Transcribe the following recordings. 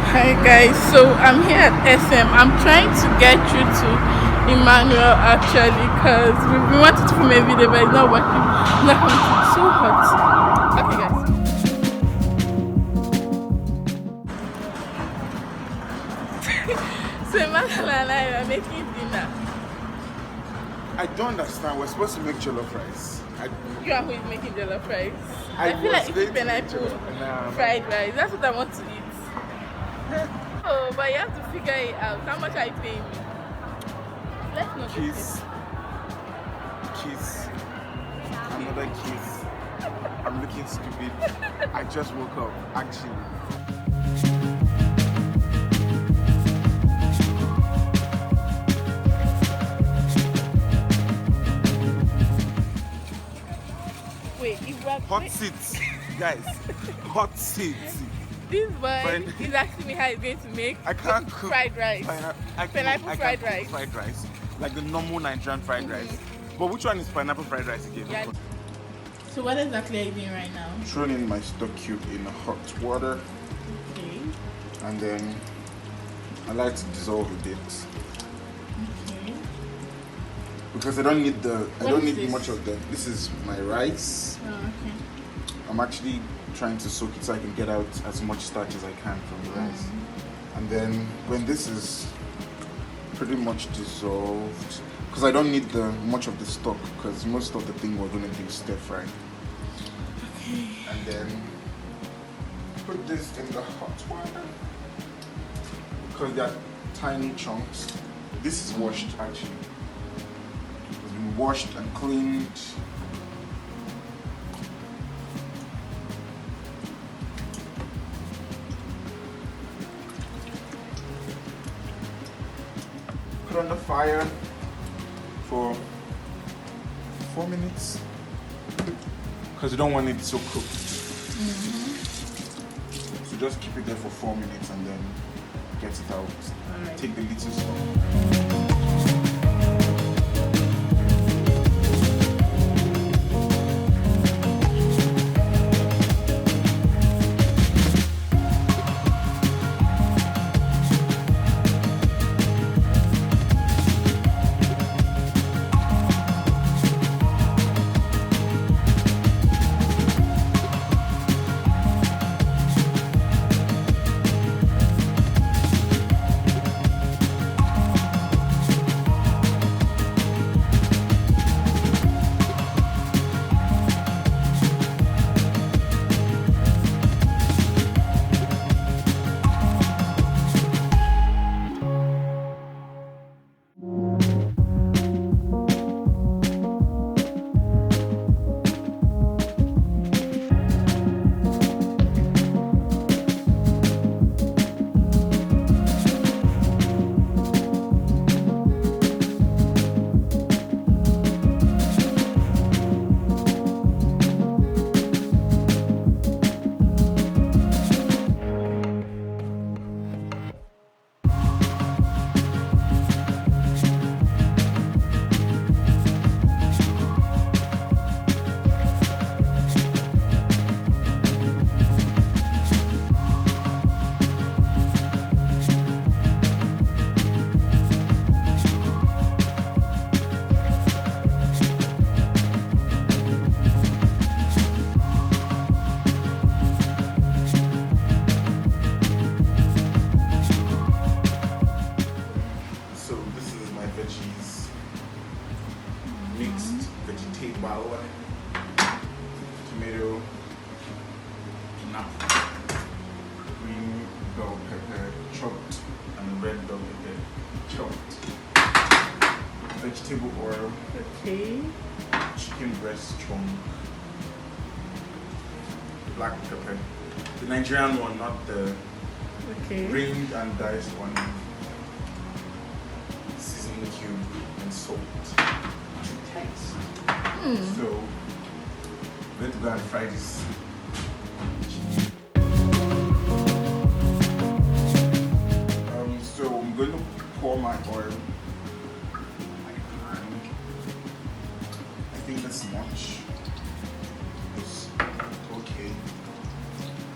Hi guys, so I'm here at SM. I'm trying to get through to Emmanuel actually because we've been wanting to film a video but it's not working. It's not coming through. It's so hot. Okay guys. So Emmanuel and I are making dinner. I don't understand. We're supposed to make jollof rice. You are who is making jollof rice. I feel like eating pineapple fried rice. That's what I want to eat. Oh, but you have to figure it out. How much are you paying me? Let's not kiss. Another kiss. I'm looking stupid. I just woke up, actually. Wait, if we're hot seats, guys. Hot seats. This boy is asking me how he's going to make I can't cook fried rice. Pineapple fried rice. Fried rice. Like the normal Nigerian fried rice. But which one is pineapple fried rice again? Yeah. So what exactly are you doing right now? Throwing in my stock cube in hot water. Okay. And then I like to dissolve a bit. Okay. Because I don't need much of them. This is my rice. Oh, okay. I'm actually trying to soak it so I can get out as much starch as I can from the rice. And then when this is pretty much dissolved, because I don't need much of the stock, because most of the thing we're going to do stir fry. Okay. And then put this in the hot water, because they're tiny chunks. This is washed actually. It's been washed and cleaned. Put on the fire for 4 minutes because you don't want it so cooked. So just keep it there for 4 minutes and then get it out. Right. Take the little stuff. Veggies, mixed vegetable, tomato, green bell pepper chopped, and red bell pepper chopped, vegetable oil, Okay. chicken breast chunk, black pepper, the Nigerian one, not the green and diced one. Cube and salt to taste. So let's go and fry this. So I'm going to pour my oil. I think this much is okay.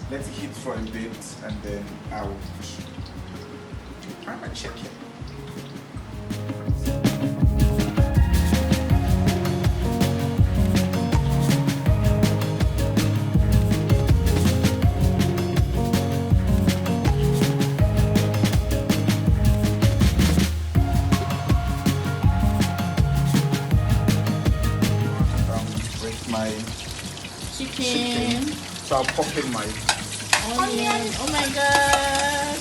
Let it heat for a bit and then out. I'm a chicken. My chicken. So I'll pop in my onion. Oh my god.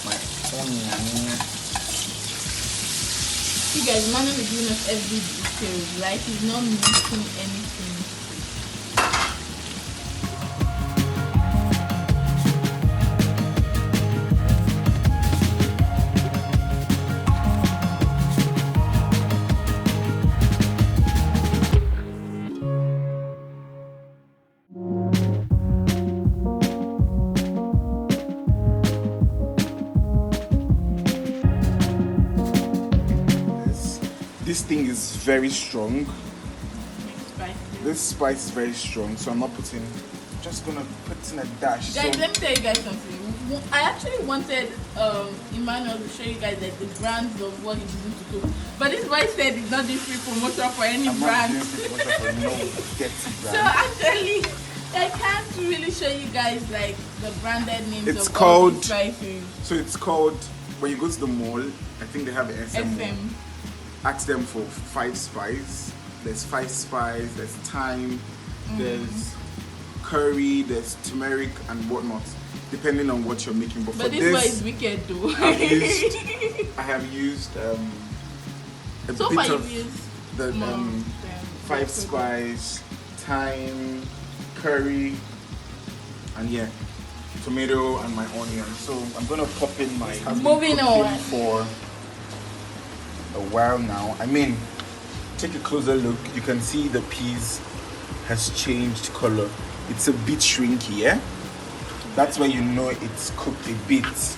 My onion. You guys, Emmanuel is giving us every detail. Like he's not missing anything. This thing is very strong. This spice is very strong, so I'm not putting. I'm just gonna put in a dash. Guys, let me tell you guys something. I actually wanted Emmanuel to show you guys like the brands of what he's using to cook, but this boy said he's not doing free promotion for any brand. So actually, I can't really show you guys like the branded names it's of called, all these spices. So it's called, when you go to the mall, I think they have an SM. Ask them for 5 spice. There's 5 spice, there's thyme, there's curry, there's turmeric and whatnot, depending on what you're making. But for this one is wicked though. I have used a bit of the 5 spice, thyme, curry, and yeah, tomato and my onion. So I'm gonna pop in my. Moving on. For a while now. I mean, take a closer look. You can see the peas has changed color. It's a bit shrinky, yeah? That's where you know it's cooked a bit.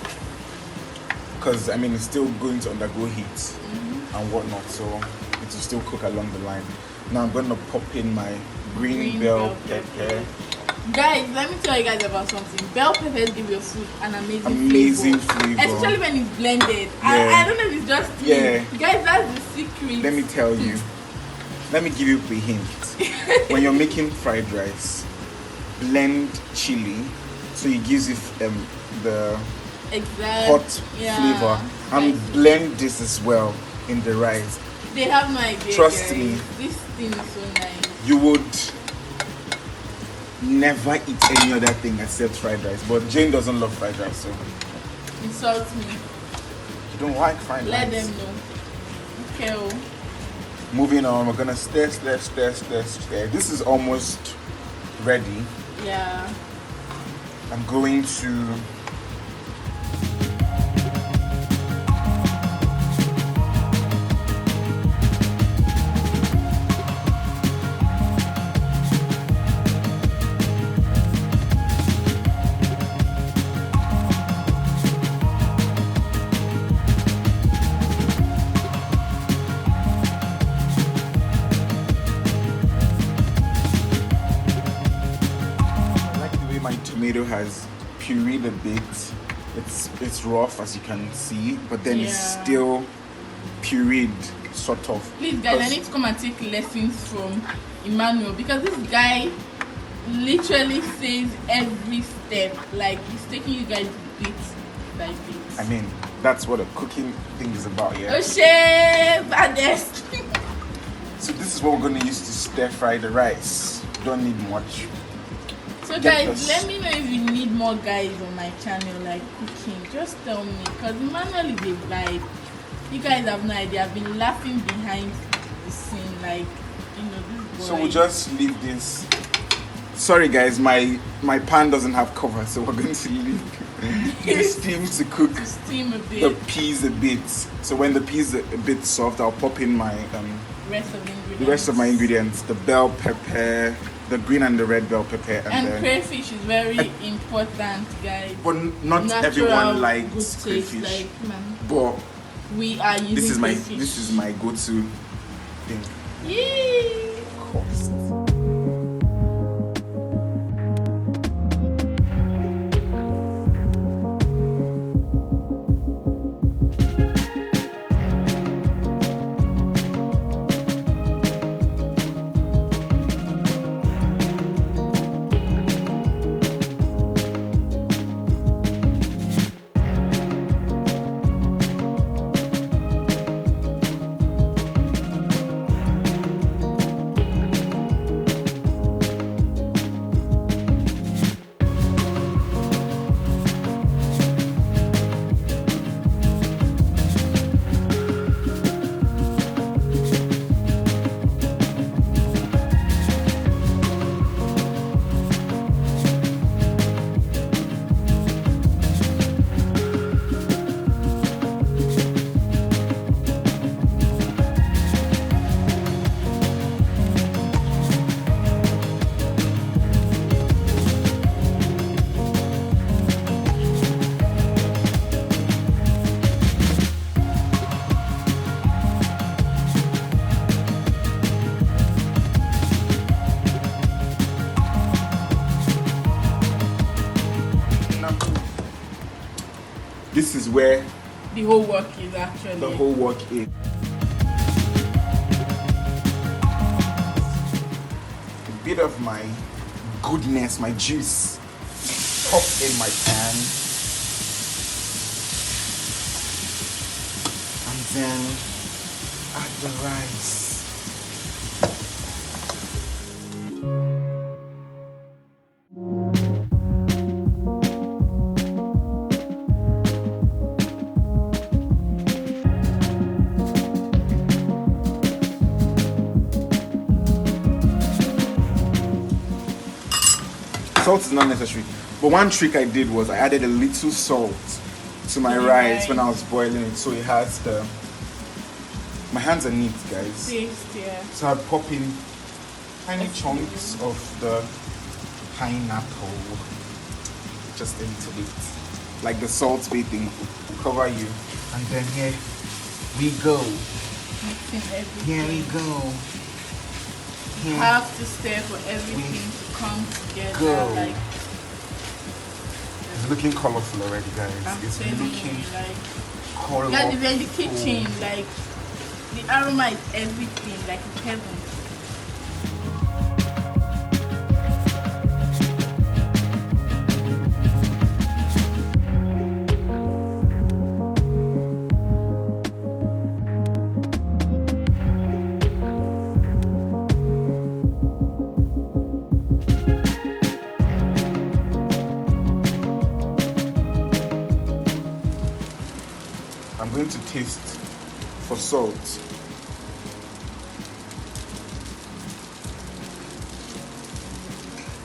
Because, I mean, it's still going to undergo heat and whatnot, so it will still cook along the line. Now I'm going to pop in my green bell pepper. Guys, let me tell you guys about something. Bell peppers give your food an amazing flavor. Especially when it's blended. Yeah. I don't know if it's just me. Yeah. Guys, that's the secret. Let me tell you. Let me give you a hint. When you're making fried rice, blend chili so it gives you the hot flavor. And blend this as well in the rice. They have no idea. Trust me. This thing is so nice. You would never eat any other thing except fried rice, but Jane doesn't love fried rice, so insult me. You don't like fried rice? Let them know. Okay. Moving on, we're gonna stir. This is almost ready. Yeah. I'm going to tomato has pureed a bit. It's rough as you can see, but then it's still pureed sort of. Please guys, I need to come and take lessons from Emmanuel, because this guy literally says every step, like he's taking you guys bit by bit. I mean, that's what a cooking thing is about, yeah. Oh chef, baddest. So this is what we're going to use to stir fry the rice. Don't need much. So guys, let me know if you need more guys on my channel like cooking. Just tell me, because Emmanuel is a vibe. You guys have no idea. I've been laughing behind the scene, like, you know, this boy. So we'll just leave this. Sorry guys, my pan doesn't have cover, so we're going to leave the steam to cook the peas a bit. So when the peas are a bit soft, I'll pop in my the rest of my ingredients, the bell pepper, the green and the red bell pepper, and crayfish is very important, guys. But not everyone likes crayfish. But we are using this is my go-to thing. Yay! Of course. this is where the whole work is actually. The whole work is. A bit of my goodness, my juice, pop in my pan. And then add the rice. Salt is not necessary, but one trick I did was I added a little salt to my rice when I was boiling it, so it has the. My hands are neat, guys. Taste, yeah. So I pop in tiny chunks of the pineapple, just a little bit, like the salt bathing will cover you, and then here we go. Mixing everything. Here we go. You have to stir for everything to come together. Like, it's looking colorful already, guys. It's looking colorful. Like if you're in the kitchen, like the aroma is everything, like it's heaven. I'm going to taste for salt.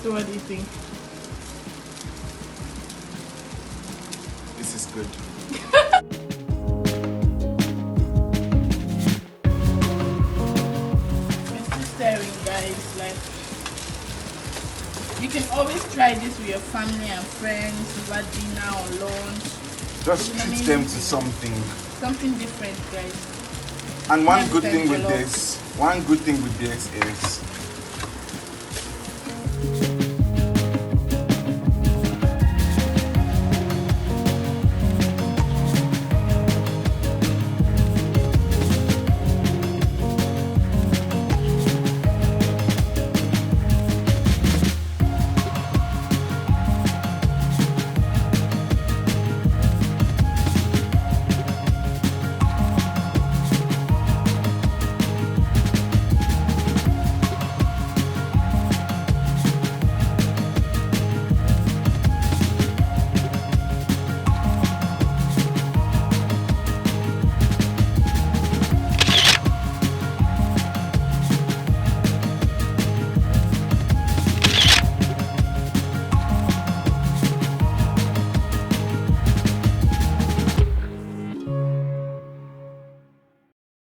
So what do you think? This is good. We're still stirring, guys. Like, you can always try this with your family and friends over dinner or lunch. Just treat them to something. Something different, guys. And one good thing with this is